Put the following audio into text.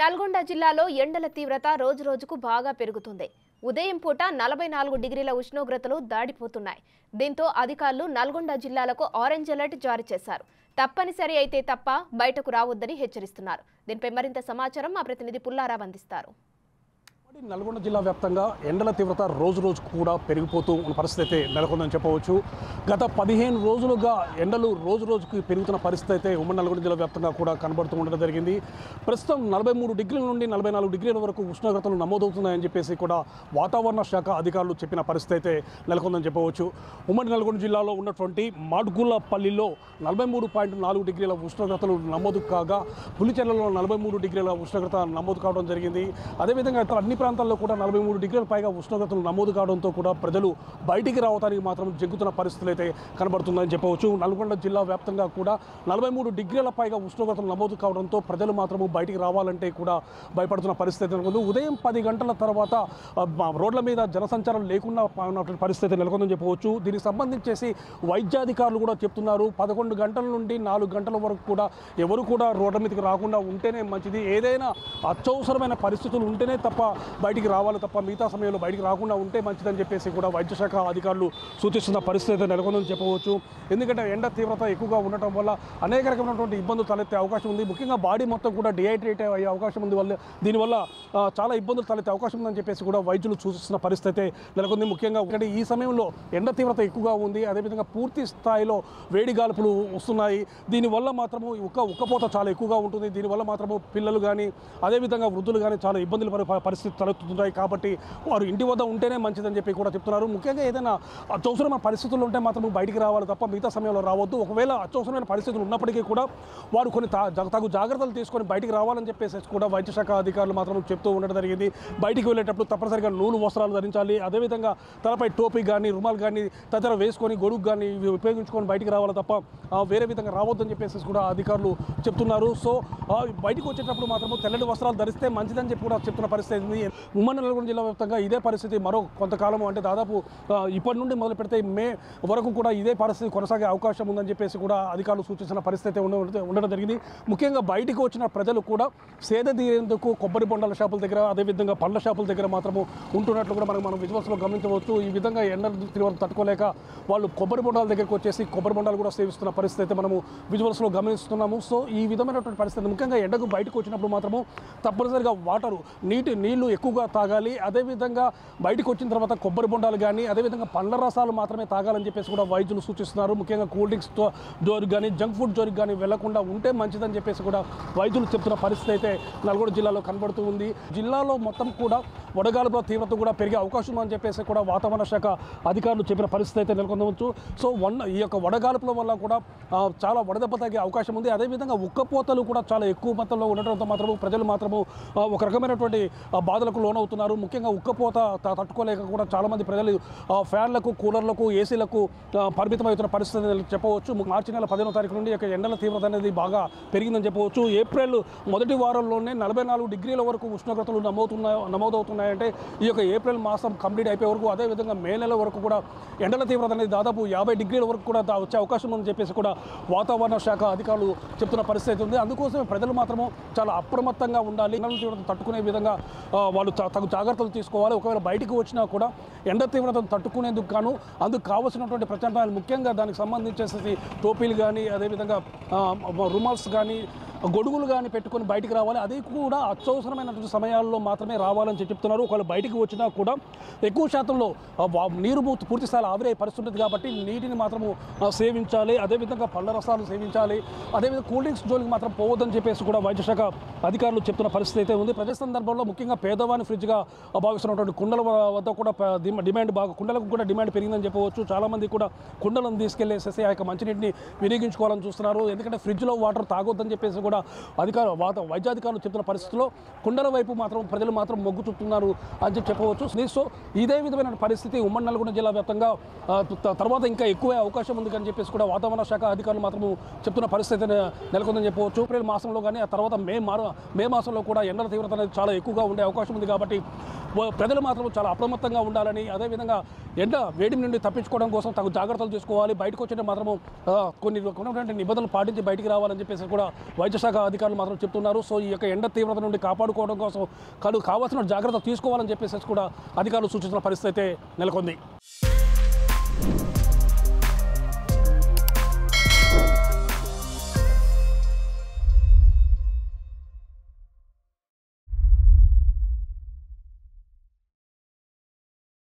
నల్గొండ జిల్లాలో ఎండల తీవ్రత రోజురోజుకు బాగా పెరుగుతుంది. ఉదయం పూట 44 డిగ్రీల ఉష్ణోగ్రతలు దాటిపోతున్నాయి. దీంతో అధికారులు నల్గొండ జిల్లాలకు ఆరెంజ్ అలర్ట్ జారీ చేశారు. తప్పనిసరి అయితే తప్ప బయటకు రావద్దని హెచ్చరిస్తున్నారు. దీనిపై మరింత సమాచారం మా ప్రతినిధి పుల్లారావు అందిస్తారు. నల్గొండ జిల్లా వ్యాప్తంగా ఎండల తీవ్రత రోజు రోజుకు కూడా పెరిగిపోతూ ఉన్న పరిస్థితి అయితే నెలకొందని చెప్పవచ్చు. గత 15 రోజులుగా ఎండలు రోజు రోజుకు పెరుగుతున్న పరిస్థితి అయితే ఉమ్మడి నల్గొండ జిల్లా వ్యాప్తంగా కూడా కనబడుతూ ఉండడం జరిగింది. ప్రస్తుతం 43 డిగ్రీల నుండి 44 డిగ్రీల వరకు ఉష్ణోగ్రతలు నమోదవుతున్నాయని చెప్పేసి కూడా వాతావరణ శాఖ అధికారులు చెప్పిన పరిస్థితి అయితే నెలకొందని చెప్పవచ్చు. ఉమ్మడి నల్గొండ జిల్లాలో ఉన్నటువంటి మాడుగులపల్లిలో 43.4 డిగ్రీల ఉష్ణోగ్రతలు నమోదు కాగా పులిచెర్లలో 43 డిగ్రీల ఉష్ణోగ్రత నమోదు కావడం జరిగింది. అదేవిధంగా అన్ని ప్రాంతాల్లో కూడా 43 డిగ్రీల పైగా ఉష్ణోగ్రతలు నమోదు కావడంతో కూడా ప్రజలు బయటికి రావడానికి మాత్రం జగ్గుతున్న పరిస్థితులు అయితే కనబడుతుందని చెప్పవచ్చు. నల్గొండ జిల్లా వ్యాప్తంగా కూడా 43 డిగ్రీల పైగా ఉష్ణోగ్రతలు నమోదు కావడంతో ప్రజలు మాత్రము బయటికి రావాలంటే కూడా భయపడుతున్న పరిస్థితి నెలకొంది. ఉదయం 10 గంటల తర్వాత రోడ్ల మీద జనసంచారం లేకుండా ఉన్నటువంటి పరిస్థితి నెలకొందని చెప్పవచ్చు. దీనికి సంబంధించేసి వైద్యాధికారులు కూడా చెప్తున్నారు 11 గంటల నుండి 4 గంటల వరకు కూడా ఎవరు కూడా రోడ్ల మీదకి రాకుండా ఉంటేనే మంచిది. ఏదైనా అత్యవసరమైన పరిస్థితులు ఉంటేనే తప్ప బయటికి రావాలి తప్ప మిగతా సమయంలో బయటికి రాకుండా ఉంటే మంచిదని చెప్పేసి కూడా వైద్య శాఖ అధికారులు సూచిస్తున్న పరిస్థితి నెలకొందని చెప్పవచ్చు. ఎందుకంటే ఎండ తీవ్రత ఎక్కువగా ఉండటం వల్ల అనేక రకమైనటువంటి ఇబ్బందులు తలెత్తే అవకాశం ఉంది. ముఖ్యంగా బాడీ మొత్తం కూడా డిహైడ్రేట్ అయ్యే అవకాశం ఉంది. దీనివల్ల చాలా ఇబ్బందులు తలెత్తే అవకాశం ఉందని చెప్పేసి కూడా వైద్యులు సూచిస్తున్న పరిస్థితి నెలకొంది. ముఖ్యంగా ఎందుకంటే ఈ సమయంలో ఎండ తీవ్రత ఎక్కువగా ఉంది. అదేవిధంగా పూర్తి స్థాయిలో వేడి గాల్పులు వస్తున్నాయి. దీనివల్ల మాత్రము ఉక్కపోత చాలా ఎక్కువగా ఉంటుంది. దీనివల్ల మాత్రము పిల్లలు కానీ అదేవిధంగా వృద్ధులు కానీ చాలా ఇబ్బందులు పరిస్థితి తలెత్తుతున్నాయి. కాబట్టి వారు ఇంటి వద్ద ఉంటేనే మంచిదని చెప్పి కూడా చెప్తున్నారు. ముఖ్యంగా ఏదైనా అత్యవసరమైన పరిస్థితులు ఉంటే మాత్రం బయటికి రావాలి తప్ప మిగతా సమయంలో రావద్దు. ఒకవేళ అత్యవసరమైన పరిస్థితులు ఉన్నప్పటికీ కూడా వారు కొన్ని తగు జాగ్రత్తలు తీసుకొని బయటికి రావాలని చెప్పేసి కూడా వైద్య శాఖ అధికారులు మాత్రం చెప్తూ ఉండడం జరిగింది. బయటికి వెళ్ళేటప్పుడు తప్పనిసరిగా నూలు వస్త్రాలు ధరించాలి. అదేవిధంగా తలపై టోపీ కానీ రుమాలు కానీ తదితర వేసుకొని గొడుగు కానీ ఉపయోగించుకొని బయటికి రావాలి తప్ప వేరే విధంగా రావద్దని చెప్పేసి కూడా అధికారులు చెప్తున్నారు. సో బయటకు వచ్చేటప్పుడు మాత్రం తెల్లటి వస్త్రాలు ధరిస్తే మంచిదని చెప్పి కూడా చెప్తున్న పరిస్థితి. ఉమ్మడి నల్గొండ జిల్లా వ్యాప్తంగా ఇదే పరిస్థితి మరో కొంతకాలం అంటే దాదాపు ఇప్పటి నుండి మొదలు పెడితే మే వరకు కూడా ఇదే పరిస్థితి కొనసాగే అవకాశం ఉందని చెప్పేసి కూడా అధికారులు సూచించిన పరిస్థితి ఉండడం జరిగింది. ముఖ్యంగా బయటికి వచ్చిన ప్రజలు కూడా సేద తీరేందుకు కొబ్బరి బొండాల షాపుల దగ్గర అదేవిధంగా పండ్ల షాపుల దగ్గర మాత్రము ఉంటున్నట్లు కూడా మనం విజువల్స్లో గమనించవచ్చు. ఈ విధంగా ఎండ తీవ్రత తట్టుకోలేక వాళ్ళు కొబ్బరి బొండాల దగ్గరకు వచ్చేసి కొబ్బరి బొండాలు కూడా సేవిస్తున్న పరిస్థితి అయితే మనము విజువల్స్లో గమనిస్తున్నాము. సో ఈ విధమైనటువంటి పరిస్థితి ముఖ్యంగా ఎండకు బయటకు వచ్చినప్పుడు మాత్రము తప్పనిసరిగా నీళ్లు ఎక్కువగా తాగాలి. అదేవిధంగా బయటకు వచ్చిన తర్వాత కొబ్బరి బొండాలు కానీ అదేవిధంగా పండ్ల రసాలు మాత్రమే తాగాలని చెప్పేసి కూడా వైద్యులు సూచిస్తున్నారు. ముఖ్యంగా కూల్ డ్రింక్స్ జోరికి కానీ జంక్ ఫుడ్ జోరికి కానీ వెళ్లకుండా ఉంటే మంచిదని చెప్పేసి కూడా వైద్యులు చెప్తున్న పరిస్థితి అయితే నల్గొండ జిల్లాలో కనబడుతూ ఉంది. జిల్లాలో మొత్తం కూడా వడగాలుల తీవ్రత కూడా పెరిగే అవకాశం ఉందని చెప్పేసి కూడా వాతావరణ శాఖ అధికారులు చెప్పిన పరిస్థితి అయితే నెలకొనవచ్చు. సో ఈ యొక్క వడగాలుపుల వల్ల కూడా చాలా వడదెబ్బ తగ్గే అవకాశం ఉంది. అదేవిధంగా ఉక్కపోతలు కూడా చాలా ఎక్కువ మొత్తంలో ఉండటంతో మాత్రము ప్రజలు మాత్రము ఒక రకమైనటువంటి బాధలకు లోనవుతున్నారు. ముఖ్యంగా ఉక్కపోత తట్టుకోలేక కూడా చాలామంది ప్రజలు ఫ్యాన్లకు కూలర్లకు ఏసీలకు పరిమితమవుతున్న పరిస్థితి చెప్పవచ్చు. మార్చి నెల 15వ తారీఖు నుండి ఎండల తీవ్రత అనేది బాగా పెరిగిందని చెప్పవచ్చు. ఏప్రిల్ మొదటి వారంలోనే 44 డిగ్రీల వరకు ఉష్ణోగ్రతలు నమోదవుతున్నాయంటే ఈ యొక్క ఏప్రిల్ మాసం కంప్లీట్ అయిపోయే వరకు అదేవిధంగా మే నెల వరకు కూడా ఎండల తీవ్రత అనేది దాదాపు 50 డిగ్రీల వరకు కూడా వచ్చే అవకాశం ఉందని చెప్పేసి కూడా వాతావరణ శాఖ అధికారులు చెప్తున్న పరిస్థితి ఉంది. అందుకోసమే ప్రజలు మాత్రము చాలా అప్రమత్తంగా ఉండాలి. ఎండల తీవ్రత తట్టుకునే విధంగా వాళ్ళు తగు జాగ్రత్తలు తీసుకోవాలి. ఒకవేళ బయటికి వచ్చినా కూడా ఎండ తీవ్రతను తట్టుకునేందుకు గాను అందుకు కావాల్సినటువంటి ప్రచారాలు ముఖ్యంగా దానికి సంబంధించేసి టోపీలు కానీ అదేవిధంగా రుమాల్స్ కానీ గొడుగులు కానీ పెట్టుకొని బయటికి రావాలి. అది కూడా అత్యవసరమైనటువంటి సమయాల్లో మాత్రమే రావాలని చెప్తున్నారు. ఒకవేళ బయటికి వచ్చినా కూడా ఎక్కువ శాతంలో నీరు పూర్తి స్థాయిలో ఆవిరయ్యే పరిస్థితి ఉంటుంది కాబట్టి నీటిని మాత్రము సేవించాలి. అదేవిధంగా పండ్ల రసాలు సేవించాలి. అదేవిధంగా కూల్ డ్రింక్స్ జోలికి మాత్రం పోవద్దని చెప్పేసి కూడా వైద్య శాఖ అధికారులు చెప్తున్న పరిస్థితి అయితే ఉంది. ప్రతి సందర్భంలో ముఖ్యంగా పేదవాని ఫ్రిడ్జ్గా భావిస్తున్నటువంటి కుండల వద్ద కూడా కుండలకు కూడా డిమాండ్ పెరిగిందని చెప్పవచ్చు. చాలామంది కూడా కుండలను తీసుకెళ్లేసేసి ఆ యొక్క మంచినీటిని వినియోగించుకోవాలని చూస్తున్నారు. ఎందుకంటే ఫ్రిడ్జ్లో వాటర్ తాగొద్దని చెప్పేసి కూడా వైద్యాధికారులు చెప్తున్న పరిస్థితుల్లో కుండల వైపు మాత్రం ప్రజలు మాత్రం మొగ్గు చూపుతున్నారు అని చెప్పవచ్చు. సో ఇదే విధమైన పరిస్థితి ఉమ్మడి నల్గొండ జిల్లా వ్యాప్తంగా తర్వాత ఇంకా ఎక్కువ అవకాశం ఉంది అని చెప్పేసి కూడా వాతావరణ శాఖ అధికారులు మాత్రం చెప్తున్న పరిస్థితి నెలకొందని చెప్పవచ్చు. ఏప్రిల్ మాసంలో కానీ ఆ తర్వాత మే మాసంలో కూడా ఎండల తీవ్రత అనేది చాలా ఎక్కువగా ఉండే అవకాశం ఉంది. కాబట్టి ప్రజలు మాత్రం చాలా అప్రమత్తంగా ఉండాలని, అదేవిధంగా ఎండ వేడి నుండి తప్పించుకోవడం కోసం తగు జాగ్రత్తలు తీసుకోవాలి. బయటకు వచ్చిన మాత్రము కొన్ని నిబంధనలు పాటించి బయటికి రావాలని చెప్పేసి కూడా వైద్య శాఖ అధికారులు మాత్రం చెప్తున్నారు. సో ఈ యొక్క ఎండ తీవ్రత నుండి కాపాడుకోవడం కోసం కావాల్సిన జాగ్రత్తలు తీసుకోవాలని చెప్పేసి కూడా అధికారులు సూచించిన పరిస్థితి అయితే నెలకొంది.